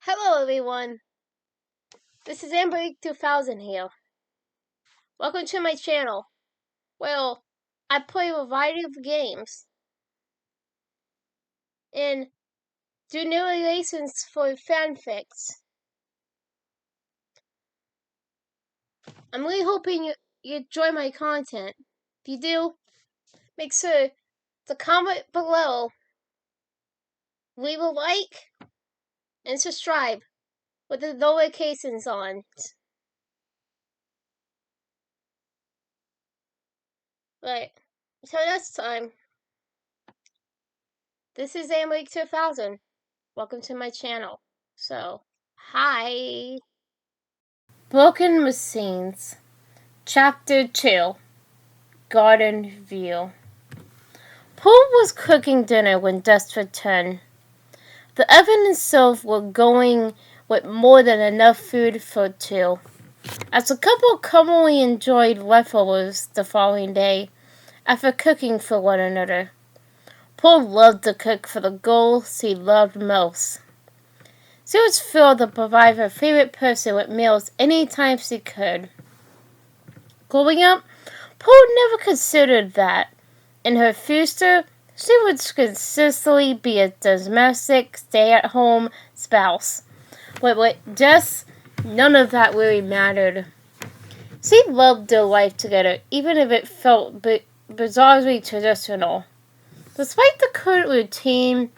Hello everyone, this is AmberAnkNA here. Welcome to my channel. Well, I play a variety of games and do narrations for fanfics. I'm really hoping you enjoy my content. If you do, make sure to comment below, leave a like, and subscribe with the notifications on. Right, so next time, this is AmberAnkNA. Welcome to my channel. So, hi. Broken Machines, Chapter 2, Garden View. Paul was cooking dinner when dusk returned. The oven and stove were going with more than enough food for two, as the couple commonly enjoyed leftovers the following day after cooking for one another. Paul loved to cook for the girls he loved most. She was thrilled to provide her favorite person with meals anytime she could. Growing up, Paul never considered that, in her future, she would consistently be a domestic, stay-at-home spouse. But with Jess, none of that really mattered. She loved their life together, even if it felt bizarrely traditional. Despite the current routine,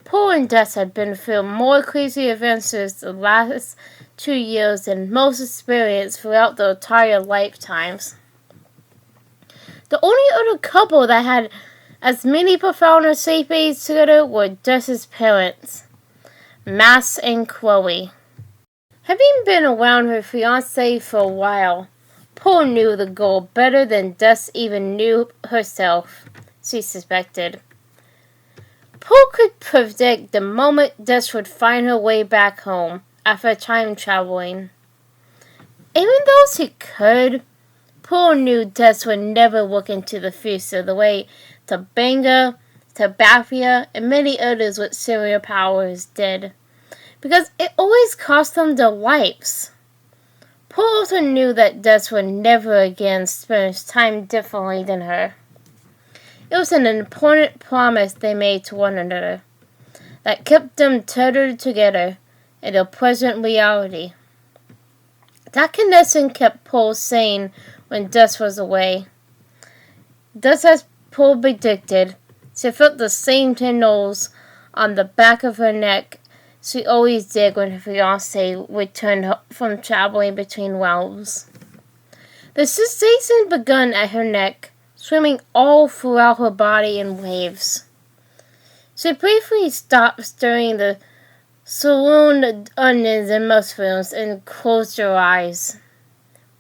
Paul and Jess had been through more crazy adventures the last 2 years than most experienced throughout their entire lifetimes. The only other couple that had as many profound escapades together were Jess's parents, Max and Chloe. Having been around her fiancé for a while, Paul knew the girl better than Jess even knew herself, she suspected. Paul could predict the moment Jess would find her way back home after time traveling. Even though she could, Paul knew Jess would never look into the future the way Topanga, Tabathia, and many others with serial powers did, because it always cost them their lives. Paul also knew that Jess would never again spend time differently than her. It was an important promise they made to one another that kept them tethered together in their present reality. That connection kept Paul sane when Jess was away. Just as Paul predicted, she felt the same tingles on the back of her neck she always did when her fiancé returned from traveling between realms. The sensation began at her neck, swimming all throughout her body in waves. She briefly stopped stirring the saloon onions and mushrooms and closed her eyes.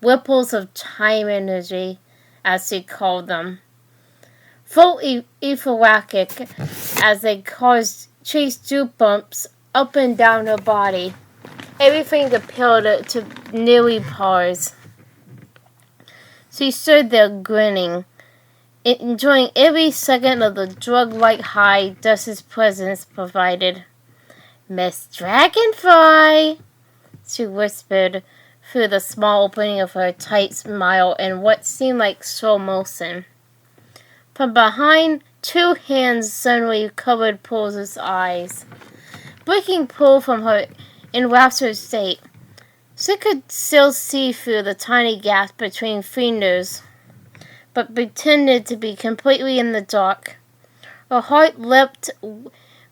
Ripples of time energy, as she called them, felt euphoric as they chased dew bumps up and down her body. Everything appealed to nearly pause. She stood there grinning, enjoying every second of the drug-like high Jess's presence provided. "Miss Dragonfly," she whispered through the small opening of her tight smile in what seemed like slow motion. From behind, 2 hands suddenly covered Paul's eyes, breaking Paul from her enraptured state. She could still see through the tiny gap between fingers, but pretended to be completely in the dark. Her heart leapt,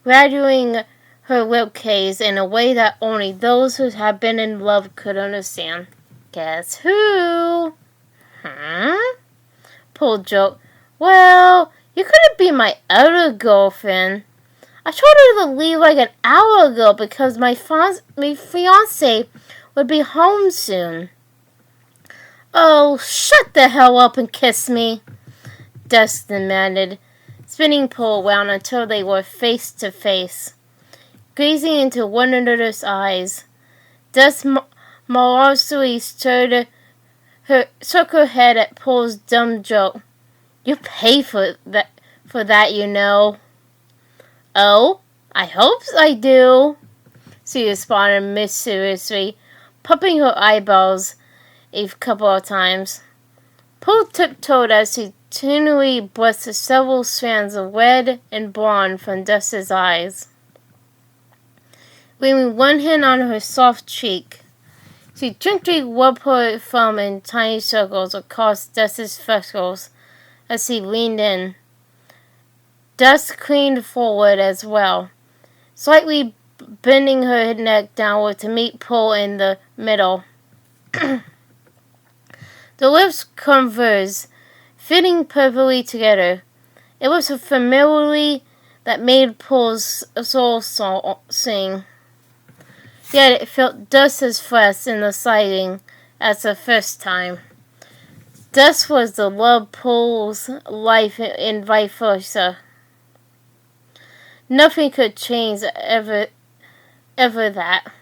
rattling her ribcage in a way that only those who had been in love could understand. "Guess who?" "Huh?" Paul joked. "Well, you couldn't be my other girlfriend. I told her to leave like an hour ago because my fiancé would be home soon." "Oh, shut the hell up and kiss me," Jess demanded, spinning Paul around until they were face to face, gazing into one another's eyes. Jess morosely shook her head at Paul's dumb joke. "You pay for that, you know." "Oh, I hope I do," she responded mysteriously, popping her eyeballs a couple of times. Pooh tiptoed as she tenderly brushed several strands of red and blonde from Dust's eyes. Leaning one hand on her soft cheek, she gently rubbed her thumb in tiny circles across Dust's freckles as he leaned in. Dust leaned forward as well, slightly bending her neck downward to meet Pooh in the middle. The lips converged, fitting perfectly together. It was a familiarity that made Pooh's soul sing. Yet it felt just as fresh and exciting as the first time. Dust was the love Pooh's life and vice versa. Nothing could change ever that.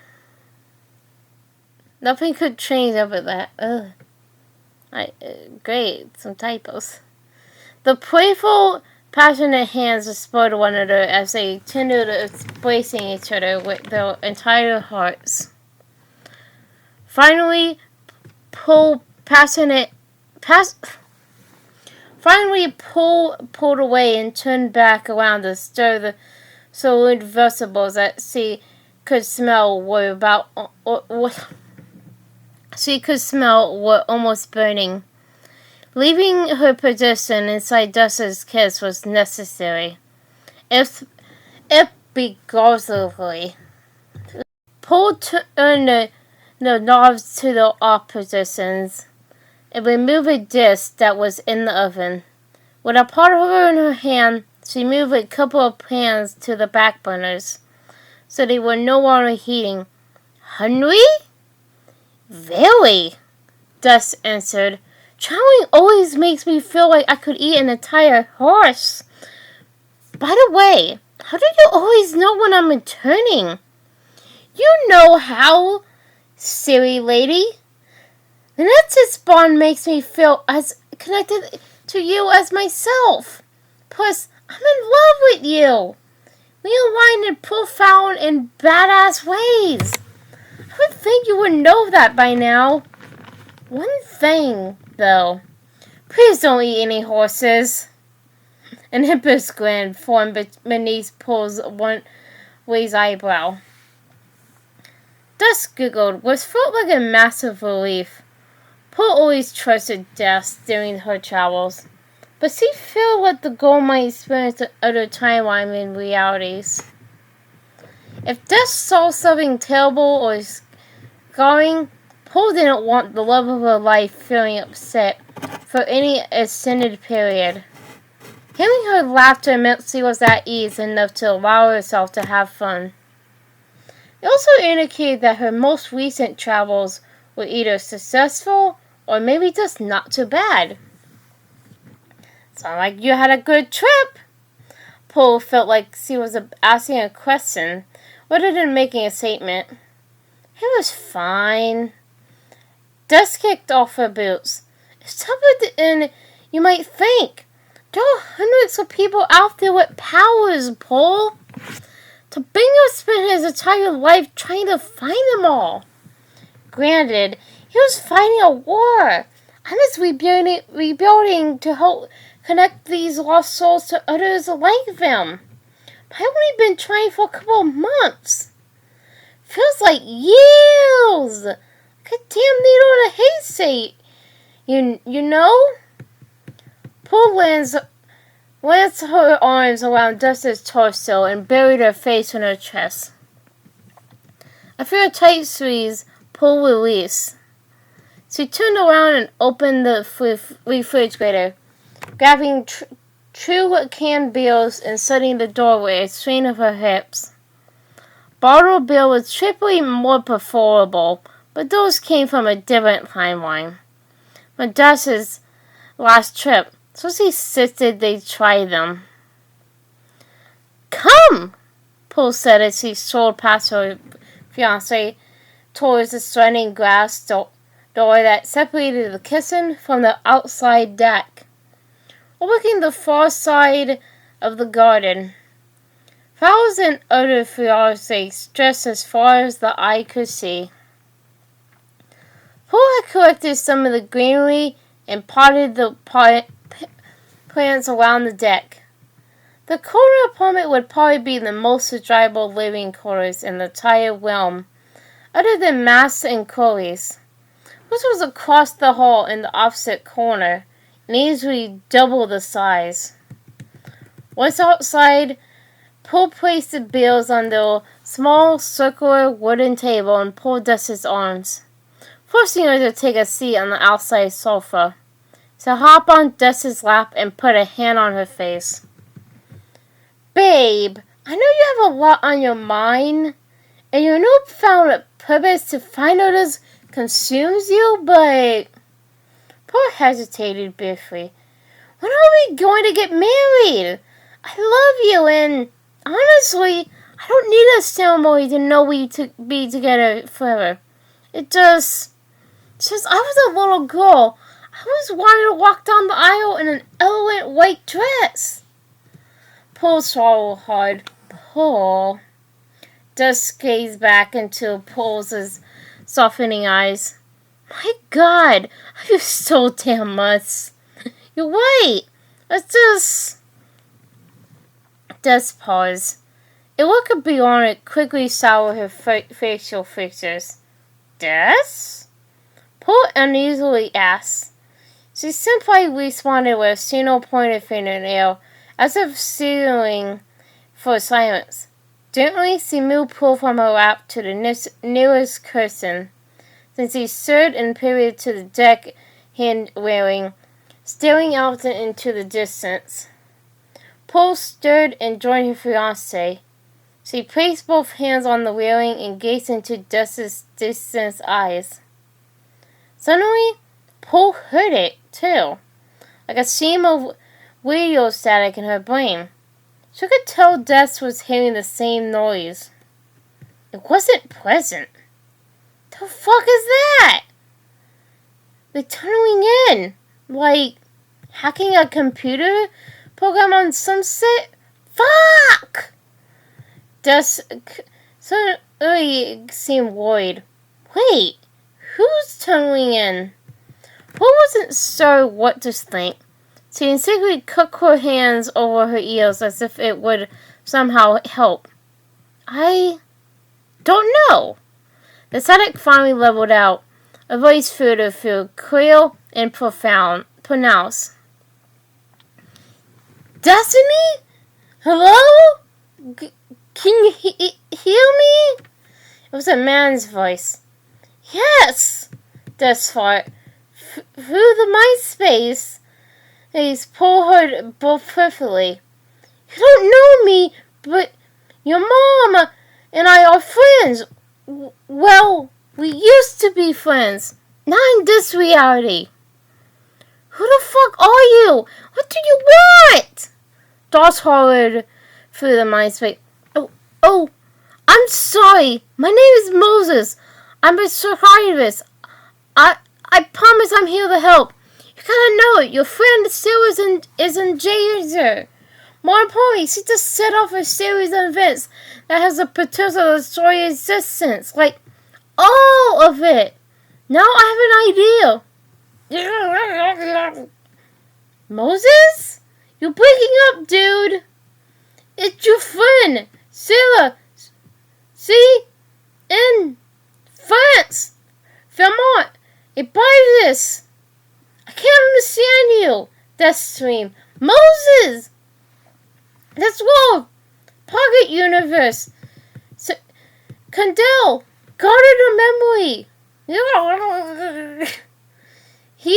Nothing could change ever that. Great, some typos. The playful, passionate hands explored one another as they tended embracing each other with their entire hearts. Finally, Pooh pulled away and turned back around to stir the salute vegetables that she could smell were almost burning. Leaving her position inside Dust's kiss was necessary, if begrudgingly. Pooh turned the knobs to the off positions and removed a dish that was in the oven. With a pot of her in her hand, she moved a couple of pans to the back burners, so they were no longer heating. "Hungry?" "Very," Dust answered. "Traveling always makes me feel like I could eat an entire horse. By the way, how do you always know when I'm returning?" "You know how, silly lady. The Nexus bond makes me feel as connected to you as myself. Plus, I'm in love with you. We align in profound and badass ways. I would think you would know that by now. One thing, though. Please don't eat any horses." An impish grin formed beneath Pooh's one-ways eyebrow. Dust giggled, which felt like a massive relief. Pooh always trusted Dust during her travels, but she felt like the girl might experience other timeline and realities. If Dust saw something terrible or scarring, Pooh didn't want the love of her life feeling upset for any extended period. Hearing her laughter meant she was at ease enough to allow herself to have fun. It also indicated that her most recent travels were either successful or maybe just not too bad. "Sounds like you had a good trip." Pooh felt like she was asking a question rather than making a statement. "It was fine." Dust kicked off her boots. "It's tougher than you might think. There are hundreds of people out there with powers, Pooh. To Bingo spent his entire life trying to find them all. Granted, he was fighting a war. I'm just rebuilding to help connect these lost souls to others like them. I've only been trying for a couple of months. Feels like years. Like a damn needle in a haystack. You know?" Pooh lanced her arms around Dust's torso and buried her face in her chest. After a tight squeeze, Pooh released. She turned around and opened the refrigerator, grabbing two canned beers and setting the doorway between of her hips. Bottled beer was triply more preferable, but those came from a different timeline. From Dust's last trip, so she insisted they try them. "Come," Pooh said as she strolled past her fiancé towards the sliding glass door that separated the kitchen from the outside deck, overlooking the far side of the garden. Flowers and other flowers stretched as far as the eye could see. Paul had collected some of the greenery and potted the plants around the deck. The corner apartment would probably be the most desirable living quarters in the entire realm, other than Matt's and Chloe's, which was across the hall in the opposite corner, and easily double the size. Once outside, Paul placed the bills on the small circular wooden table and pulled Dust's arms, forcing her to take a seat on the outside sofa, to hop on Dust's lap and put a hand on her face. Babe, I know you have a lot on your mind, and your newfound purpose to find out this consumes you, but... Paul hesitated briefly. When are we going to get married? I love you, and honestly, I don't need a ceremony to know we to be together forever. It just... Since I was a little girl, I always wanted to walk down the aisle in an elegant white dress. Paul swallowed hard. Paul. Dust gazed back into Paul's softening eyes. My God, you're so damn much. You're right. It's just... Dust paused. A look beyond it quickly soured her facial features. Dust? Paul uneasily asked. She simply responded with a single pointed fingernail, as if sealing for silence. Gently, she moved Paul from her lap to the nearest cushion. Then she stirred and pivoted to the deck hand railing, staring out into the distance. Paul stirred and joined her fiancé. She placed both hands on the railing and gazed into Dust's distant eyes. Suddenly, Paul heard it, too, like a stream of radio static in her brain. She could tell Dust was hearing the same noise. It wasn't pleasant. The fuck is that? They're tunneling in, like hacking a computer program on some set. Fuck! Dust suddenly seemed worried. Wait. Who's tunneling in? Paul wasn't sure what to think. She instinctively cocked her hands over her ears as if it would somehow help. I don't know. The static finally leveled out. A voice filtered through, clear and pronounced. Destiny? Hello? Can you hear me? It was a man's voice. Yes, Dust thought. Through the mind space, Paul heard both perfectly. You don't know me, but your mom and I are friends. Well, we used to be friends. Not in this reality. Who the fuck are you? What do you want? Dust hollered through the mind space. Oh, I'm sorry. My name is Moses. I'm a psychiatrist. I promise I'm here to help. You gotta know it. Your friend Sarah is in danger. More importantly, she just set off a series of events that has the potential to destroy your existence. Like, all of it. Now I have an idea. Moses? You're breaking up, dude. It's your friend, Sarah. See? In France. Filmora. Buy this. I can't understand you. Dust screamed. Moses! Let's go. Pocket universe. Condell. Guarded her memory. Hear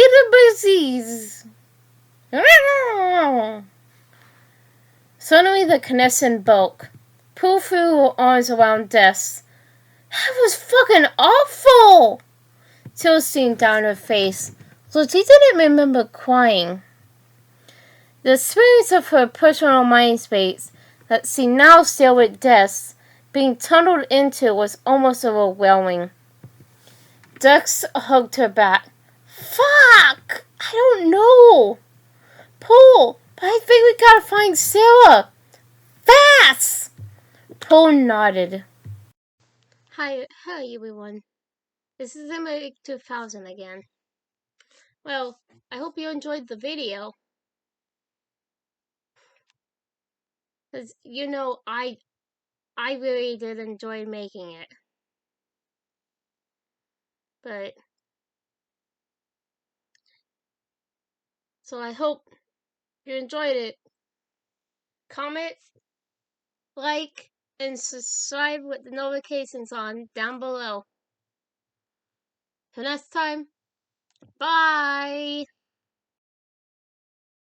the busies. Suddenly the connection broke. Pull threw her arms around Dust. That was fucking awful. Tears streamed down her face, so she didn't remember crying. The experience of her personal mind space that she now shared with Dust being tunneled into was almost overwhelming. Dust hugged her back. Fuck! I don't know. Paul, but I think we gotta find Sarah. Fast! Poe nodded. Hi everyone. This is AmberAnkNA 2000 again. Well, I hope you enjoyed the video. Because, I really did enjoy making it. But, so I hope you enjoyed it. Comment, like, and subscribe with the notifications on down below. Till next time, bye!